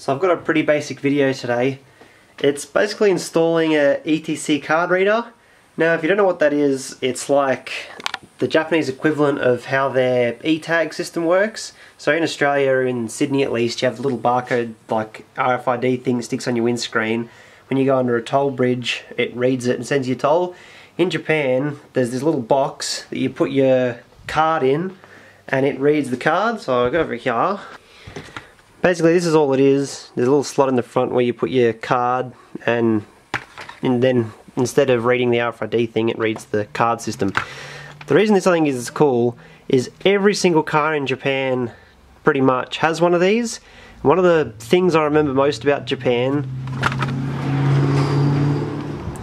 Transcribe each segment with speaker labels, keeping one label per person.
Speaker 1: So I've got a pretty basic video today. It's basically installing a ETC card reader. Now if you don't know what that is, it's like the Japanese equivalent of how their e-tag system works. So in Australia, in Sydney at least, you have the little barcode like RFID thing that sticks on your windscreen. When you go under a toll bridge, it reads it and sends you a toll. In Japan, there's this little box that you put your card in and it reads the card. So I'll go over here. Basically this is all it is. There's a little slot in the front where you put your card and then instead of reading the RFID thing, it reads the card system. The reason this I think is cool is every single car in Japan pretty much has one of these. One of the things I remember most about Japan,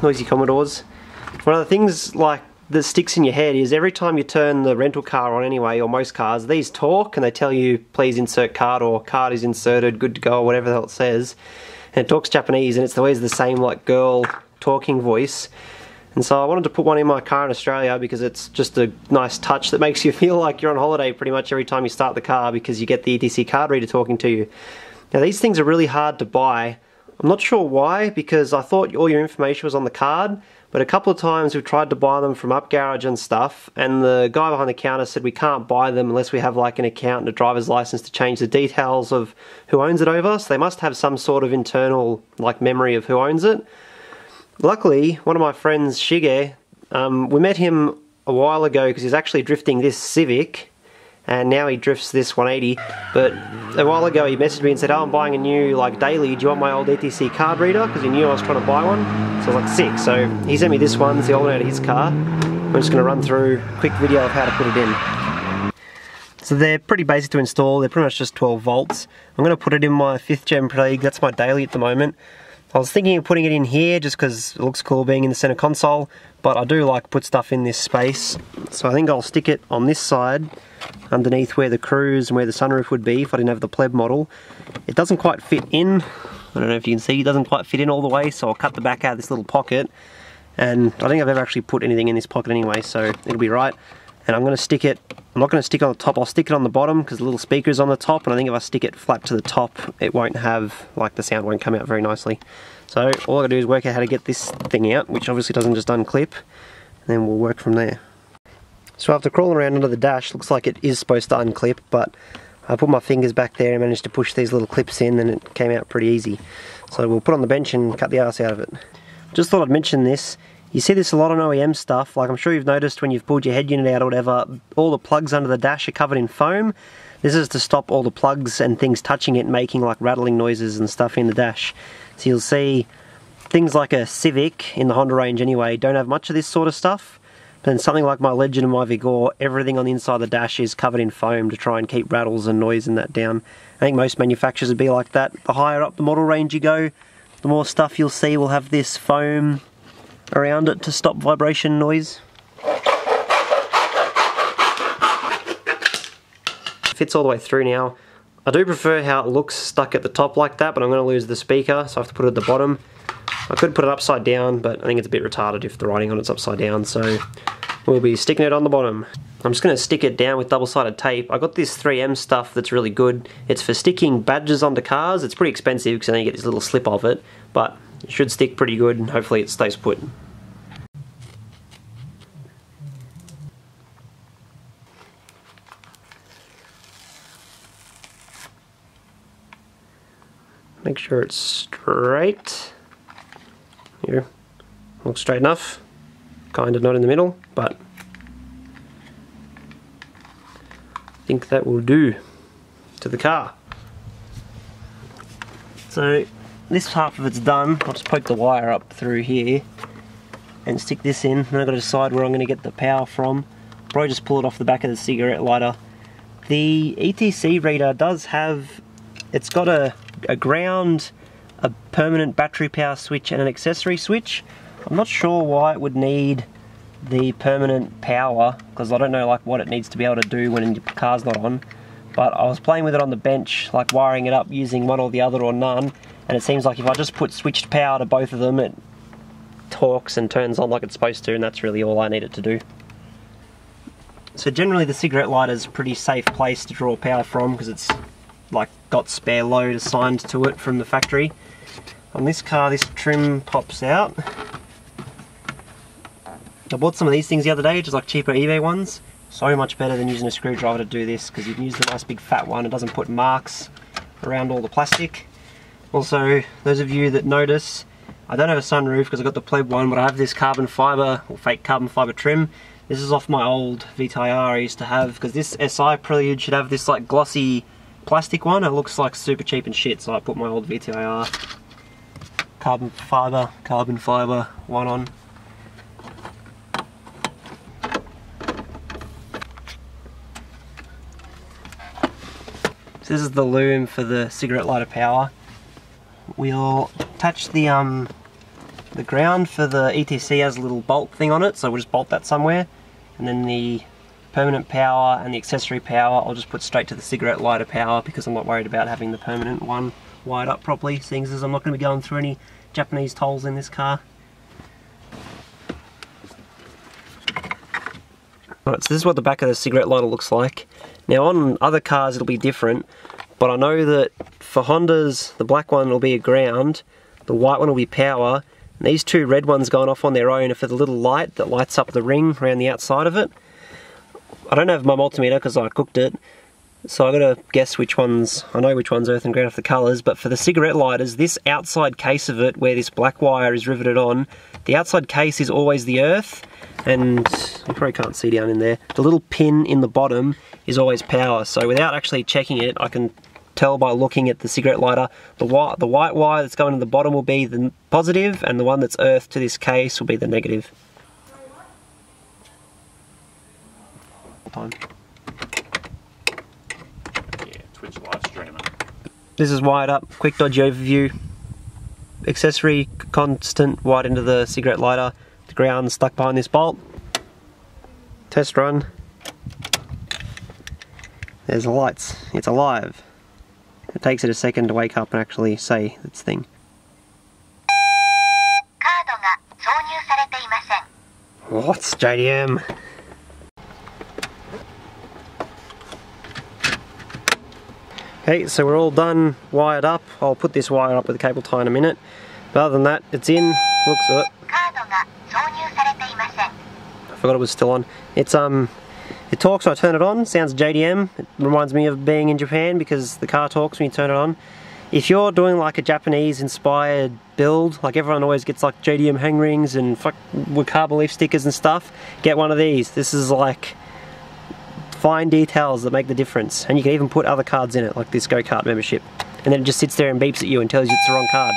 Speaker 1: noisy Commodores, one of the things like that sticks in your head is every time you turn the rental car on anyway, or most cars, these talk and they tell you please insert card or card is inserted, good to go, or whatever the hell it says. And it talks Japanese and it's always the same like girl talking voice. And so I wanted to put one in my car in Australia because it's just a nice touch that makes you feel like you're on holiday pretty much every time you start the car because you get the ETC card reader talking to you. Now these things are really hard to buy. I'm not sure why, because I thought all your information was on the card, but a couple of times we've tried to buy them from Up Garage and stuff, and the guy behind the counter said we can't buy them unless we have like an account and a driver's license to change the details of who owns it over, so they must have some sort of internal like memory of who owns it. Luckily, one of my friends, Shige, we met him a while ago because he's actually drifting this Civic, and now he drifts this 180, but a while ago he messaged me and said, oh, I'm buying a new like daily, do you want my old ETC card reader? Because he knew I was trying to buy one. So I was like, sick. So he sent me this one, it's the old one out of his car. I'm just going to run through a quick video of how to put it in. So they're pretty basic to install, they're pretty much just 12 volts. I'm going to put it in my 5th gen Prague, that's my daily at the moment. I was thinking of putting it in here just because it looks cool being in the center console, but I do like put stuff in this space. So I think I'll stick it on this side, underneath where the cruise and where the sunroof would be if I didn't have the pleb model. It doesn't quite fit in. I don't know if you can see, it doesn't quite fit in all the way, so I'll cut the back out of this little pocket. And I don't think I've ever actually put anything in this pocket anyway, so it'll be right. And I'm going to stick it, I'm not going to stick it on the top, I'll stick it on the bottom because the little speaker's on the top, and I think if I stick it flat to the top, it won't have, like the sound won't come out very nicely. So all I gotta do is work out how to get this thing out, which obviously doesn't just unclip, and then we'll work from there. So after crawling around under the dash, looks like it is supposed to unclip, but I put my fingers back there and managed to push these little clips in and it came out pretty easy. So we'll put on the bench and cut the arse out of it. Just thought I'd mention this. You see this a lot on OEM stuff, like I'm sure you've noticed when you've pulled your head unit out or whatever, all the plugs under the dash are covered in foam. This is to stop all the plugs and things touching it making like rattling noises and stuff in the dash. So you'll see things like a Civic, in the Honda range anyway, don't have much of this sort of stuff. But then something like my Legend and my Vigor, everything on the inside of the dash is covered in foam to try and keep rattles and noise and that down. I think most manufacturers would be like that. The higher up the model range you go, the more stuff you'll see will have this foam around it to stop vibration noise. Fits all the way through now. I do prefer how it looks stuck at the top like that, but I'm going to lose the speaker, so I have to put it at the bottom. I could put it upside down, but I think it's a bit retarded if the writing on it's upside down, so we'll be sticking it on the bottom. I'm just going to stick it down with double-sided tape. I got this 3M stuff that's really good. It's for sticking badges onto cars. It's pretty expensive because then you get this little slip of it, but it should stick pretty good and hopefully it stays put. Make sure it's straight. Here, looks straight enough. Kind of not in the middle, but I think that will do to the car. So this half of it's done. I'll just poke the wire up through here and stick this in. Then I've got to decide where I'm going to get the power from. Probably just pull it off the back of the cigarette lighter. The ETC reader does have, it's got a ground, a permanent battery power switch and an accessory switch. I'm not sure why it would need the permanent power because I don't know like what it needs to be able to do when your car's not on, but I was playing with it on the bench, like wiring it up using one or the other or none, and it seems like if I just put switched power to both of them it talks and turns on like it's supposed to, and that's really all I need it to do. So generally the cigarette lighter is a pretty safe place to draw power from because it's like got spare load assigned to it from the factory. On this car, this trim pops out. I bought some of these things the other day, just like cheaper eBay ones. So much better than using a screwdriver to do this, because you can use the nice big fat one. It doesn't put marks around all the plastic. Also, those of you that notice, I don't have a sunroof because I got the pleb one, but I have this carbon fibre, or fake carbon fibre trim. This is off my old VTIR I used to have, because this SI Prelude should have this like glossy plastic one. It looks like super cheap and shit, so I put my old VTIR carbon fibre one on. So this is the loom for the cigarette lighter power. We'll attach the ground for the ETC has a little bolt thing on it, so we'll just bolt that somewhere. And then the permanent power and the accessory power I'll just put straight to the cigarette lighter power, because I'm not worried about having the permanent one wired up properly, seeing as I'm not going to be going through any Japanese tolls in this car. Alright, so this is what the back of the cigarette lighter looks like. Now on other cars it'll be different, but I know that for Hondas, the black one will be a ground, the white one will be power, and these two red ones going off on their own are for the little light that lights up the ring around the outside of it. I don't have my multimeter because I cooked it, so I've got to guess which ones, I know which one's earth and ground off the colours, but for the cigarette lighters, this outside case of it, where this black wire is riveted on, the outside case is always the earth, and you probably can't see down in there, the little pin in the bottom is always power. So without actually checking it, I can tell by looking at the cigarette lighter, the white wire that's going in the bottom will be the positive, and the one that's earth to this case will be the negative.
Speaker 2: Twitch live streaming.
Speaker 1: This is wired up, quick dodgy overview. Accessory constant wired into the cigarette lighter, the ground stuck behind this bolt. Test run. There's the lights, it's alive. It takes it a second to wake up and actually say its thing. What's JDM? Okay, so we're all done, wired up. I'll put this wire up with a cable tie in a minute. But other than that, it's in. Looks at it. I forgot it was still on. It's it talks when I turn it on. Sounds JDM. It reminds me of being in Japan because the car talks when you turn it on. If you're doing like a Japanese inspired build, like everyone always gets like JDM hang rings and with carbon leaf stickers and stuff, get one of these. This is like fine details that make the difference, and you can even put other cards in it, like this go-kart membership, and then it just sits there and beeps at you and tells you it's the wrong card.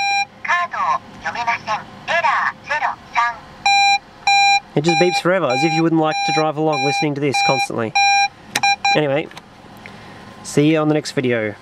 Speaker 1: It just beeps forever, as if you wouldn't like to drive along listening to this constantly. Anyway, see you on the next video.